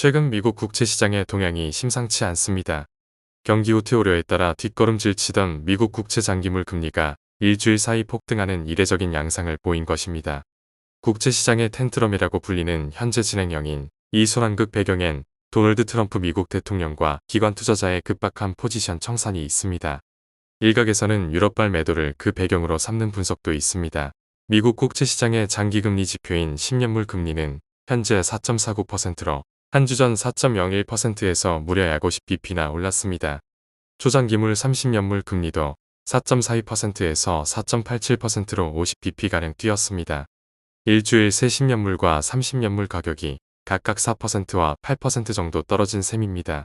최근 미국 국채시장의 동향이 심상치 않습니다. 경기 후퇴 우려에 따라 뒷걸음질 치던 미국 국채 장기물 금리가 일주일 사이 폭등하는 이례적인 양상을 보인 것입니다. 국채시장의 텐트럼이라고 불리는 현재 진행형인 이 순환극 배경엔 도널드 트럼프 미국 대통령과 기관 투자자의 급박한 포지션 청산이 있습니다. 일각에서는 유럽발 매도를 그 배경으로 삼는 분석도 있습니다. 미국 국채시장의 장기금리 지표인 10년물 금리는 현재 4.49%로 한 주 전 4.01%에서 무려 약 50bp나 올랐습니다. 초장기물 30년물 금리도 4.42%에서 4.87%로 50bp가량 뛰었습니다. 일주일 새 10년물과 30년물 가격이 각각 4%와 8% 정도 떨어진 셈입니다.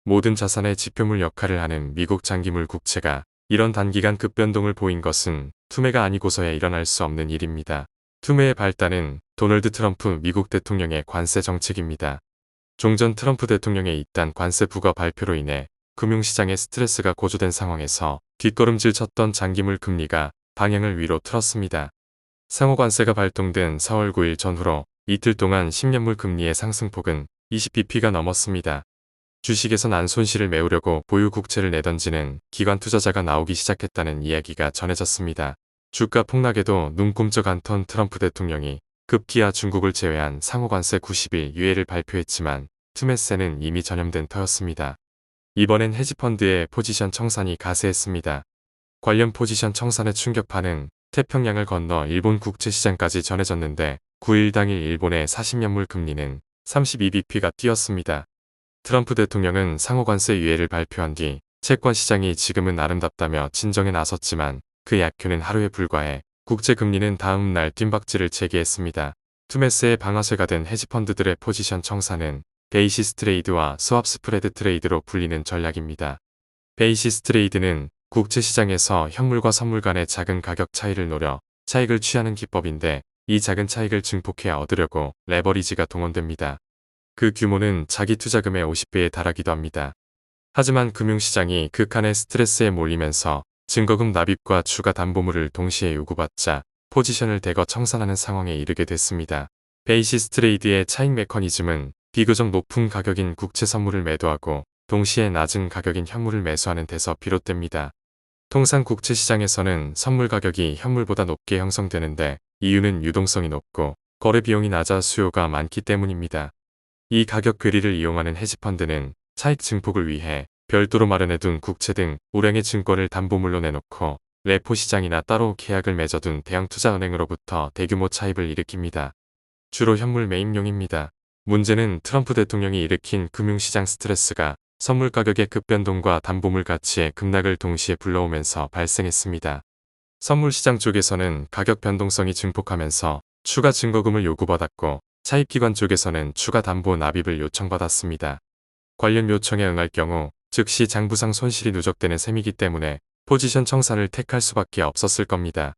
모든 자산의 지표물 역할을 하는 미국 장기물 국채가 이런 단기간 급변동을 보인 것은 투매가 아니고서야 일어날 수 없는 일입니다. 투매의 발단은 도널드 트럼프 미국 대통령의 관세 정책입니다. 종전 트럼프 대통령의 잇단 관세 부과 발표로 인해 금융시장에 스트레스가 고조된 상황에서 뒷걸음질 쳤던 장기물 금리가 방향을 위로 틀었습니다. 상호관세가 발동된 4월 9일 전후로 이틀 동안 10년물 금리의 상승폭은 20bp가 넘었습니다. 주식에서 난 손실을 메우려고 보유 국채를 내던지는 기관 투자자가 나오기 시작했다는 이야기가 전해졌습니다. 주가 폭락에도 눈꼼쩍 않던 트럼프 대통령이 급기야 중국을 제외한 상호관세 90일 유예를 발표했지만 투매세는 이미 전염된 터였습니다. 이번엔 헤지펀드의 포지션 청산이 가세했습니다. 관련 포지션 청산의 충격파는 태평양을 건너 일본 국채시장까지 전해졌는데 9일 당일 일본의 40년물 금리는 32bp가 뛰었습니다. 트럼프 대통령은 상호관세 유예를 발표한 뒤 채권 시장이 지금은 아름답다며 진정에 나섰지만 그 약효는 하루에 불과해 국제금리는 다음 날 뜀박질을 재개했습니다. 투매세의 방아쇠가 된 헤지펀드들의 포지션 청산은 베이시스 트레이드와 스왑 스프레드 트레이드로 불리는 전략입니다. 베이시스 트레이드는 국채시장에서 현물과 선물 간의 작은 가격 차이를 노려 차익을 취하는 기법인데 이 작은 차익을 증폭해 얻으려고 레버리지가 동원됩니다. 그 규모는 자기 투자금의 50배에 달하기도 합니다. 하지만 금융시장이 극한의 스트레스에 몰리면서 증거금 납입과 추가 담보물을 동시에 요구받자 포지션을 대거 청산하는 상황에 이르게 됐습니다. 베이시스 트레이드의 차익 메커니즘은 비교적 높은 가격인 국채 선물을 매도하고 동시에 낮은 가격인 현물을 매수하는 데서 비롯됩니다. 통상 국채 시장에서는 선물 가격이 현물보다 높게 형성되는데 이유는 유동성이 높고 거래 비용이 낮아 수요가 많기 때문입니다. 이 가격 괴리를 이용하는 헤지펀드는 차익 증폭을 위해 별도로 마련해둔 국채 등 우량의 증권을 담보물로 내놓고 레포 시장이나 따로 계약을 맺어둔 대형 투자은행으로부터 대규모 차입을 일으킵니다. 주로 현물 매입용입니다. 문제는 트럼프 대통령이 일으킨 금융시장 스트레스가 선물 가격의 급변동과 담보물 가치의 급락을 동시에 불러오면서 발생했습니다. 선물 시장 쪽에서는 가격 변동성이 증폭하면서 추가 증거금을 요구받았고 차입기관 쪽에서는 추가 담보 납입을 요청받았습니다. 관련 요청에 응할 경우 즉시 장부상 손실이 누적되는 셈이기 때문에 포지션 청산을 택할 수밖에 없었을 겁니다.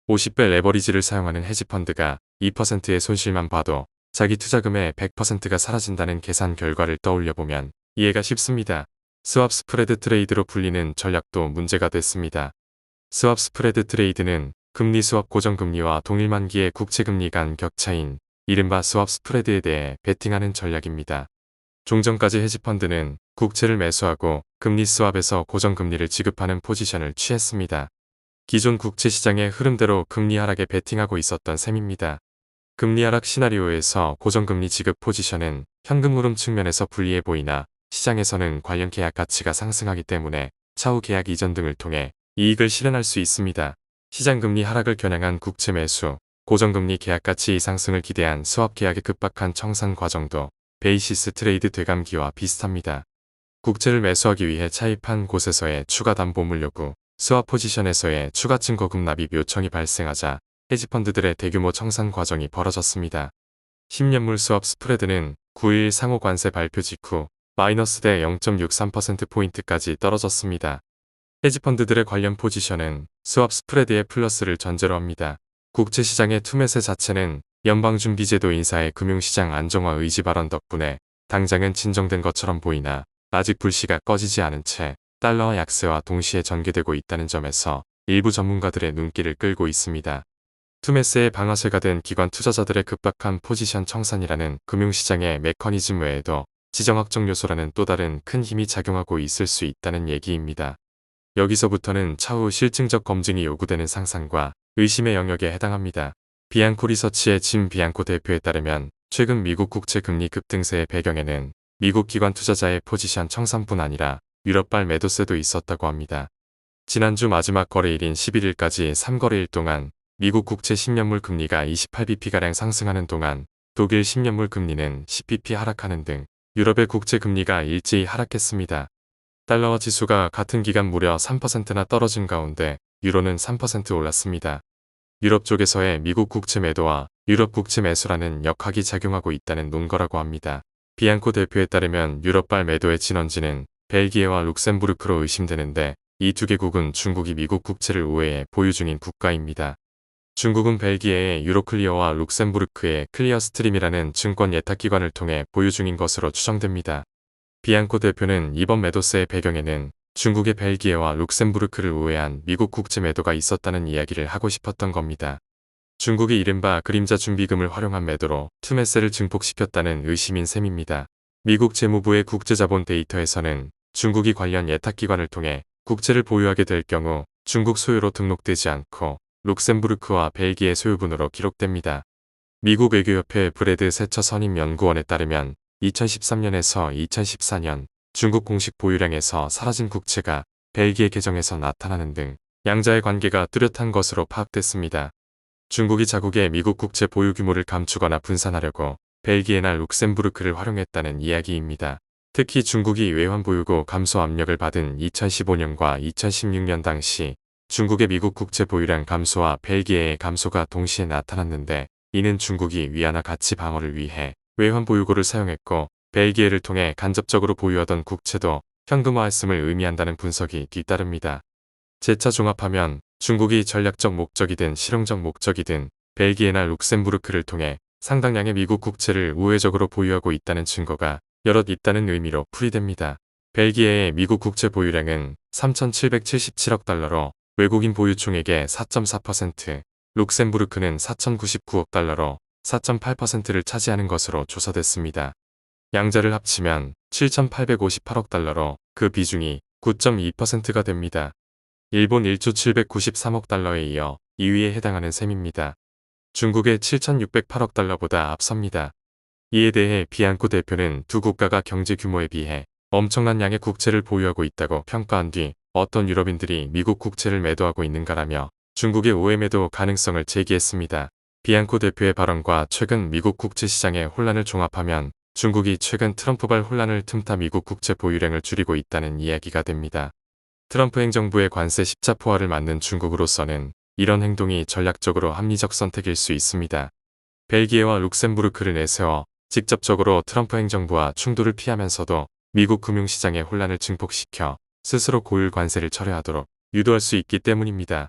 50배 레버리지를 사용하는 헤지펀드가 2%의 손실만 봐도 자기 투자금의 100%가 사라진다는 계산 결과를 떠올려보면 이해가 쉽습니다. 스왑 스프레드 트레이드로 불리는 전략도 문제가 됐습니다. 스왑 스프레드 트레이드는 금리 스왑 고정금리와 동일만기의 국채금리 간 격차인 이른바 스왑 스프레드에 대해 베팅하는 전략입니다. 종전까지 헤지펀드는 국채를 매수하고 금리 스왑에서 고정금리를 지급하는 포지션을 취했습니다. 기존 국채시장의 흐름대로 금리 하락에 베팅하고 있었던 셈입니다. 금리 하락 시나리오에서 고정금리 지급 포지션은 현금 흐름 측면에서 불리해 보이나 시장에서는 관련 계약 가치가 상승하기 때문에 차후 계약 이전 등을 통해 이익을 실현할 수 있습니다. 시장금리 하락을 겨냥한 국채 매수, 고정금리 계약 가치 상승을 기대한 스왑 계약의 급박한 청산 과정도 베이시스 트레이드 되감기와 비슷합니다. 국채를 매수하기 위해 차입한 곳에서의 추가 담보물 요구, 스왑 포지션에서의 추가 증거금 납입 요청이 발생하자 헤지펀드들의 대규모 청산 과정이 벌어졌습니다. 10년물 스왑 스프레드는 9일 상호 관세 발표 직후 마이너스 대 0.63%포인트까지 떨어졌습니다. 헤지펀드들의 관련 포지션은 스왑 스프레드의 플러스를 전제로 합니다. 국채시장의 투매세 자체는 연방준비제도 인사의 금융시장 안정화 의지 발언 덕분에 당장은 진정된 것처럼 보이나 아직 불씨가 꺼지지 않은 채 달러화 약세와 동시에 전개되고 있다는 점에서 일부 전문가들의 눈길을 끌고 있습니다. 투매스의 방아쇠가 된 기관 투자자들의 급박한 포지션 청산이라는 금융시장의 메커니즘 외에도 지정학적 요소라는 또 다른 큰 힘이 작용하고 있을 수 있다는 얘기입니다. 여기서부터는 차후 실증적 검증이 요구되는 상상과 의심의 영역에 해당합니다. 비앙코 리서치의 짐 비앙코 대표에 따르면 최근 미국 국채 금리 급등세의 배경에는 미국 기관 투자자의 포지션 청산뿐 아니라 유럽발 매도세도 있었다고 합니다. 지난주 마지막 거래일인 11일까지 3거래일 동안 미국 국채 10년물 금리가 28bp가량 상승하는 동안 독일 10년물 금리는 10bp 하락하는 등 유럽의 국채 금리가 일제히 하락했습니다. 달러화 지수가 같은 기간 무려 3%나 떨어진 가운데 유로는 3% 올랐습니다. 유럽 쪽에서의 미국 국채 매도와 유럽 국채 매수라는 역학이 작용하고 있다는 논거라고 합니다. 비앙코 대표에 따르면 유럽발 매도의 진원지는 벨기에와 룩셈부르크로 의심되는데 이 두 개국은 중국이 미국 국채를 우회해 보유 중인 국가입니다. 중국은 벨기에의 유로클리어와 룩셈부르크의 클리어스트림이라는 증권 예탁기관을 통해 보유 중인 것으로 추정됩니다. 비앙코 대표는 이번 매도세의 배경에는 중국의 벨기에와 룩셈부르크를 우회한 미국 국채 매도가 있었다는 이야기를 하고 싶었던 겁니다. 중국이 이른바 그림자 준비금을 활용한 매도로 투매세를 증폭시켰다는 의심인 셈입니다. 미국 재무부의 국제자본 데이터에서는 중국이 관련 예탁기관을 통해 국채를 보유하게 될 경우 중국 소유로 등록되지 않고 룩셈부르크와 벨기에 소유분으로 기록됩니다. 미국 외교협회 브래드 세처 선임 연구원에 따르면 2013년에서 2014년 중국 공식 보유량에서 사라진 국채가 벨기에 계정에서 나타나는 등 양자의 관계가 뚜렷한 것으로 파악됐습니다. 중국이 자국의 미국 국채 보유 규모를 감추거나 분산하려고 벨기에나 룩셈부르크를 활용했다는 이야기입니다. 특히 중국이 외환 보유고 감소 압력을 받은 2015년과 2016년 당시 중국의 미국 국채 보유량 감소와 벨기에의 감소가 동시에 나타났는데 이는 중국이 위안화 가치 방어를 위해 외환 보유고를 사용했고 벨기에를 통해 간접적으로 보유하던 국채도 현금화했음을 의미한다는 분석이 뒤따릅니다. 재차 종합하면 중국이 전략적 목적이든 실용적 목적이든 벨기에나 룩셈부르크를 통해 상당량의 미국 국채를 우회적으로 보유하고 있다는 증거가 여럿 있다는 의미로 풀이됩니다. 벨기에의 미국 국채 보유량은 3,777억 달러로 외국인 보유 총액의 4.4%, 룩셈부르크는 4,099억 달러로 4.8%를 차지하는 것으로 조사됐습니다. 양자를 합치면 7,858억 달러로 그 비중이 9.2%가 됩니다. 일본 1조 793억 달러에 이어 2위에 해당하는 셈입니다. 중국의 7,608억 달러보다 앞섭니다. 이에 대해 비앙코 대표는 두 국가가 경제 규모에 비해 엄청난 양의 국채를 보유하고 있다고 평가한 뒤 어떤 유럽인들이 미국 국채를 매도하고 있는가라며 중국의 우회 매도 가능성을 제기했습니다. 비앙코 대표의 발언과 최근 미국 국채 시장의 혼란을 종합하면 중국이 최근 트럼프발 혼란을 틈타 미국 국채 보유량을 줄이고 있다는 이야기가 됩니다. 트럼프 행정부의 관세 십자포화를 맞는 중국으로서는 이런 행동이 전략적으로 합리적 선택일 수 있습니다. 벨기에와 룩셈부르크를 내세워 직접적으로 트럼프 행정부와 충돌을 피하면서도 미국 금융시장의 혼란을 증폭시켜 스스로 고율 관세를 철회하도록 유도할 수 있기 때문입니다.